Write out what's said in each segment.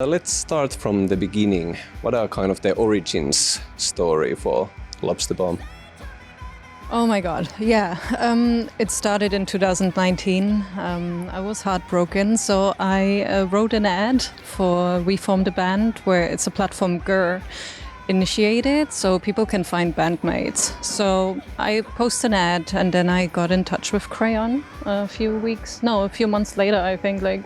But let's start from the beginning. What are kind of the origins story for Lobsterbomb? Oh my God, yeah. It started in 2019. I was heartbroken, so I wrote an ad for We Formed a Band, where it's a platform GER initiated, so people can find bandmates. So I posted an ad, and then I got in touch with Crayon a few months later, I think, like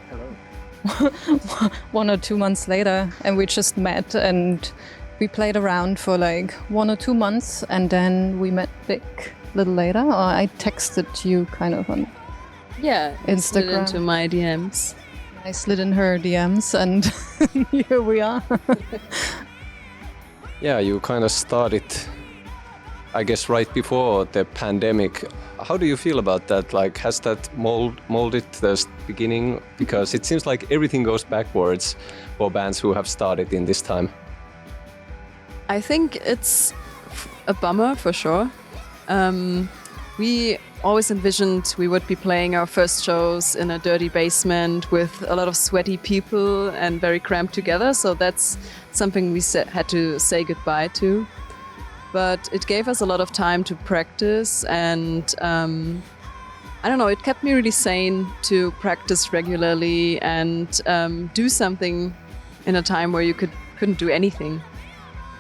1 or 2 months later, and we just met and we played around for like 1 or 2 months, and then we met Vic a little later, or I texted you kind of on Instagram. Slid into my DMs. I slid in her DMs, and here we are. Yeah, you kind of started, I guess, right before the pandemic. How do you feel about that? Like, has that molded the beginning? Because it seems like everything goes backwards for bands who have started in this time. I think it's a bummer for sure. We always envisioned we would be playing our first shows in a dirty basement with a lot of sweaty people and very cramped together. So that's something we had to say goodbye to. But it gave us a lot of time to practice, and I don't know, it kept me really sane to practice regularly and do something in a time where you couldn't do anything.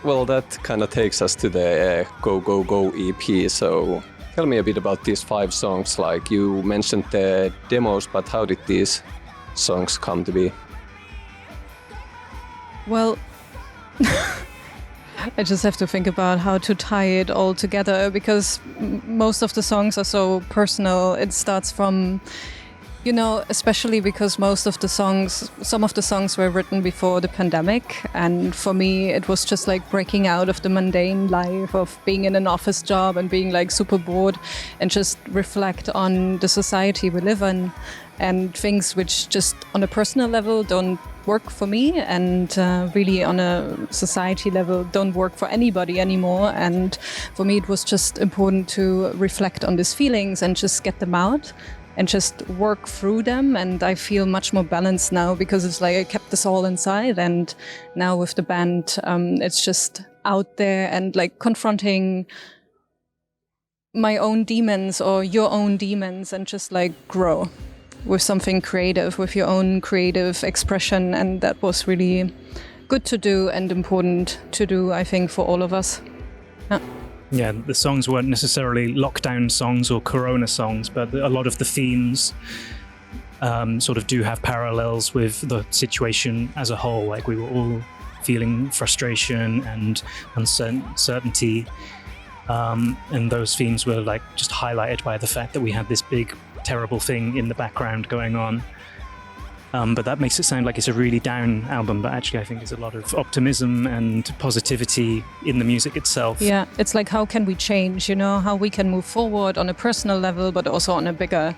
Well, that kind of takes us to the Go Go Go EP. So tell me a bit about these 5 songs. Like, you mentioned the demos, but how did these songs come to be? Well, I just have to think about how to tie it all together, because most of the songs are so personal. It starts from, especially because some of the songs were written before the pandemic. And for me, it was just like breaking out of the mundane life of being in an office job and being like super bored, and just reflect on the society we live in and things which just on a personal level don't work for me, and really on a society level don't work for anybody anymore. And for me, it was just important to reflect on these feelings and just get them out and just work through them. And I feel much more balanced now, because it's like I kept this all inside, and now with the band, it's just out there and like confronting my own demons or your own demons, and just like grow with something creative, with your own creative expression. And that was really good to do and important to do, I think, for all of us. Yeah, the songs weren't necessarily lockdown songs or corona songs, but a lot of the themes sort of do have parallels with the situation as a whole. Like, we were all feeling frustration and uncertainty, and those themes were like just highlighted by the fact that we had this big terrible thing in the background going on. But that makes it sound like it's a really down album, but actually I think there's a lot of optimism and positivity in the music itself. Yeah, it's like, how can we change, how we can move forward on a personal level, but also on a bigger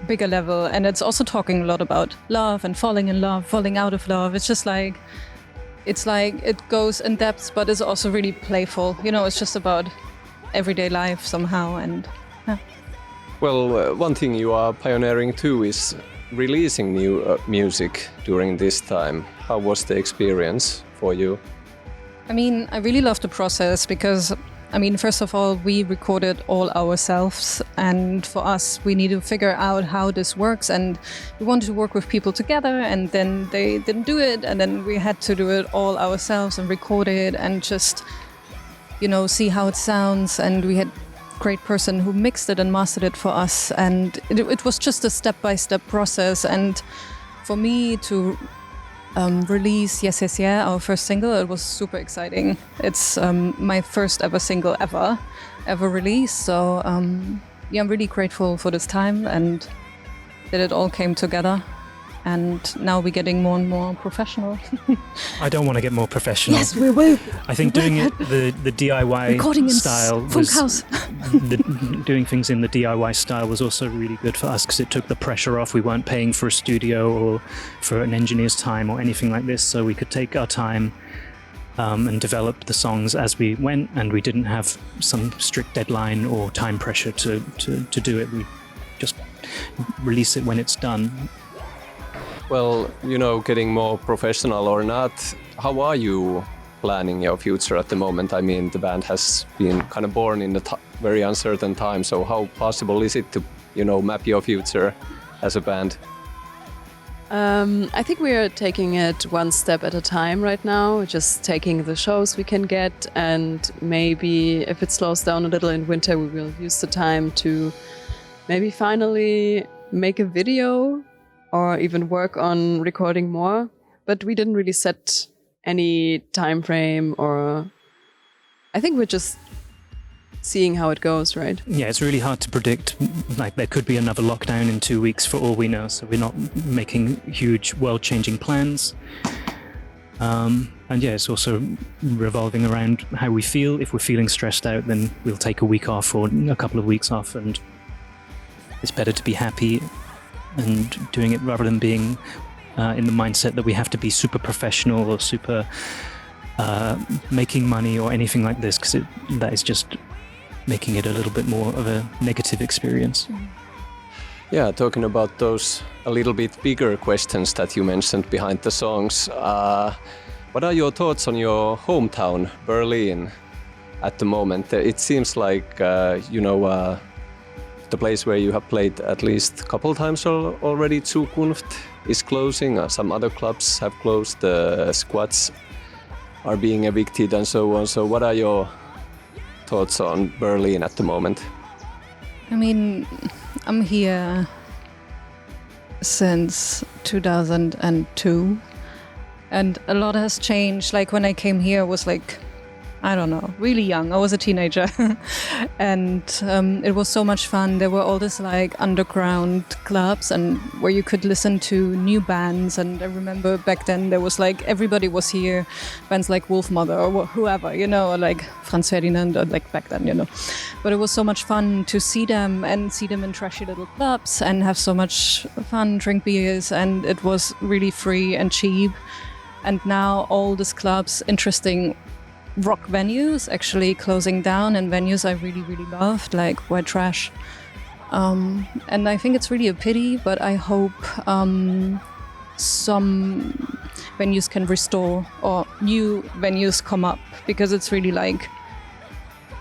level. And it's also talking a lot about love and falling in love, falling out of love. It's just like, it goes in depth, but it's also really playful. It's just about everyday life somehow. And yeah. Well, one thing you are pioneering too is releasing new music during this time. How was the experience for you? I mean, I really love the process, because, first of all, we recorded all ourselves, and for us, we need to figure out how this works, and we wanted to work with people together, and then they didn't do it, and then we had to do it all ourselves and record it and just, see how it sounds. And we had great person who mixed it and mastered it for us, and it was just a step-by-step process. And for me to release Yes Yes Yeah, our first single, it was super exciting. It's my first ever single ever released, so I'm really grateful for this time and that it all came together. And now we're getting more and more professional. I don't want to get more professional. Yes, we will. I think doing it the DIY Recording style in Funk House. Doing things in the DIY style was also really good for us, because it took the pressure off. We weren't paying for a studio or for an engineer's time or anything like this, so we could take our time and develop the songs as we went, and we didn't have some strict deadline or time pressure to do it. We just release it when it's done. Well, getting more professional or not, how are you planning your future at the moment? I mean, the band has been kind of born in a very uncertain time, so how possible is it to, map your future as a band? I think we are taking it one step at a time right now, just taking the shows we can get, and maybe if it slows down a little in winter, we will use the time to maybe finally make a video or even work on recording more. But we didn't really set any time frame, or I think we're just seeing how it goes, right? Yeah, it's really hard to predict. Like, there could be another lockdown in 2 weeks for all we know, so we're not making huge world-changing plans. And yeah, it's also revolving around how we feel. If we're feeling stressed out, then we'll take a week off or a couple of weeks off, and it's better to be happy and doing it rather than being in the mindset that we have to be super professional or super making money or anything like this, because that is just making it a little bit more of a negative experience. Yeah, talking about those a little bit bigger questions that you mentioned behind the songs, what are your thoughts on your hometown, Berlin, at the moment? It seems like, the place where you have played at least a couple times already, Zukunft, is closing. Some other clubs have closed, the squads are being evicted and so on. So what are your thoughts on Berlin at the moment? I mean, I'm here since 2002, and a lot has changed. Like, when I came here, I was like, I don't know, really young. I was a teenager. And it was so much fun. There were all these like underground clubs and where you could listen to new bands. And I remember back then there was like, everybody was here. Bands like Wolfmother or whoever, or like Franz Ferdinand, or like back then, But it was so much fun to see them and see them in trashy little clubs and have so much fun, drink beers. And it was really free and cheap. And now all these clubs, interesting rock venues actually closing down, and venues I really, really loved, like White Trash. And I think it's really a pity, but I hope some venues can restore or new venues come up, because it's really like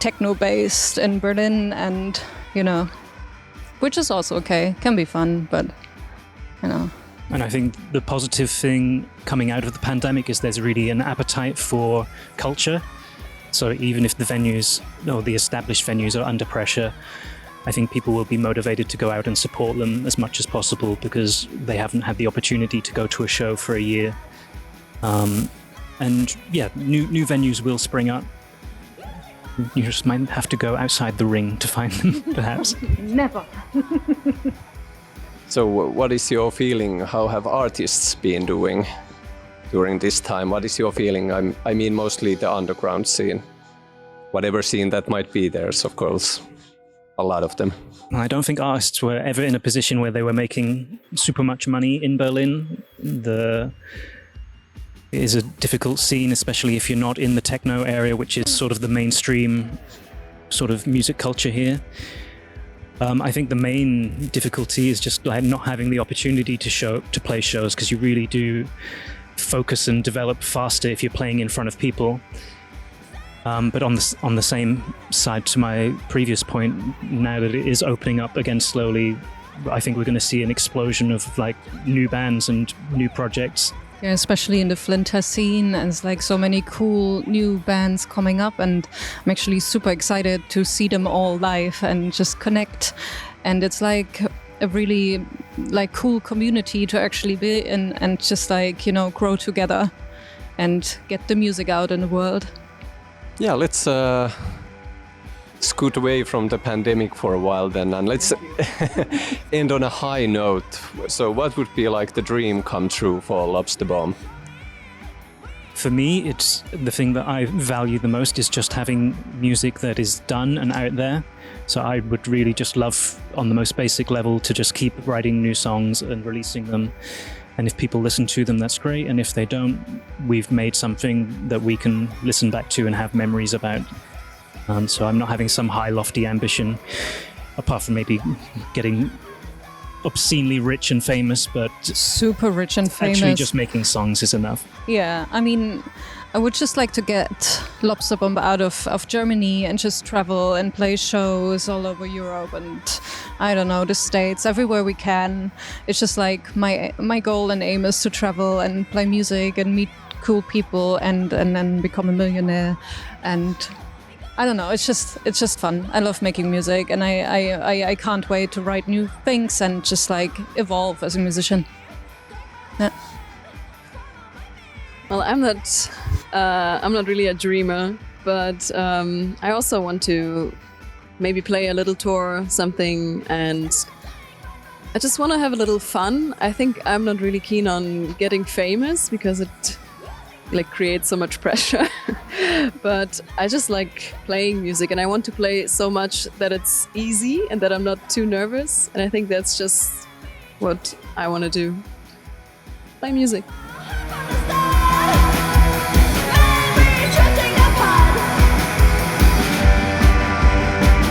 techno-based in Berlin, and, which is also okay, can be fun, but, And I think the positive thing coming out of the pandemic is there's really an appetite for culture. So even if the venues, or the established venues, are under pressure, I think people will be motivated to go out and support them as much as possible, because they haven't had the opportunity to go to a show for a year. And yeah, new venues will spring up. You just might have to go outside the ring to find them, perhaps. Never. So what is your feeling? How have artists been doing during this time? What is your feeling? I mean, mostly the underground scene. Whatever scene that might be, there's of course a lot of them. I don't think artists were ever in a position where they were making super much money in Berlin. It is a difficult scene, especially if you're not in the techno area, which is sort of the mainstream sort of music culture here. I think the main difficulty is just like not having the opportunity to play shows, because you really do focus and develop faster if you're playing in front of people. But on the same side to my previous point, now that it is opening up again slowly, I think we're going to see an explosion of like new bands and new projects. Yeah, especially in the Flinter scene, and it's like so many cool new bands coming up, and I'm actually super excited to see them all live and just connect. And it's like a really like cool community to actually be in, and just like, grow together and get the music out in the world. Yeah, let's scoot away from the pandemic for a while then, and let's end on a high note. So what would be like the dream come true for Lobsterbomb? For me, it's the thing that I value the most is just having music that is done and out there. So I would really just love, on the most basic level, to just keep writing new songs and releasing them. And if people listen to them, that's great. And if they don't, we've made something that we can listen back to and have memories about. So I'm not having some high lofty ambition, apart from maybe getting obscenely rich and famous, but Super rich and famous. actually just making songs is enough. Yeah, I mean, I would just like to get Lobsterbomb out of Germany and just travel and play shows all over Europe and, I don't know, the States, everywhere we can. It's just like my goal and aim is to travel and play music and meet cool people and then become a millionaire. And I don't know, it's just fun. I love making music, and I can't wait to write new things and just like evolve as a musician. Yeah. Well, I'm not really a dreamer, but I also want to maybe play a little tour, something, and I just want to have a little fun. I think I'm not really keen on getting famous because it like creates so much pressure. But I just like playing music, and I want to play so much that it's easy and that I'm not too nervous. And I think that's just what I want to do. Play music.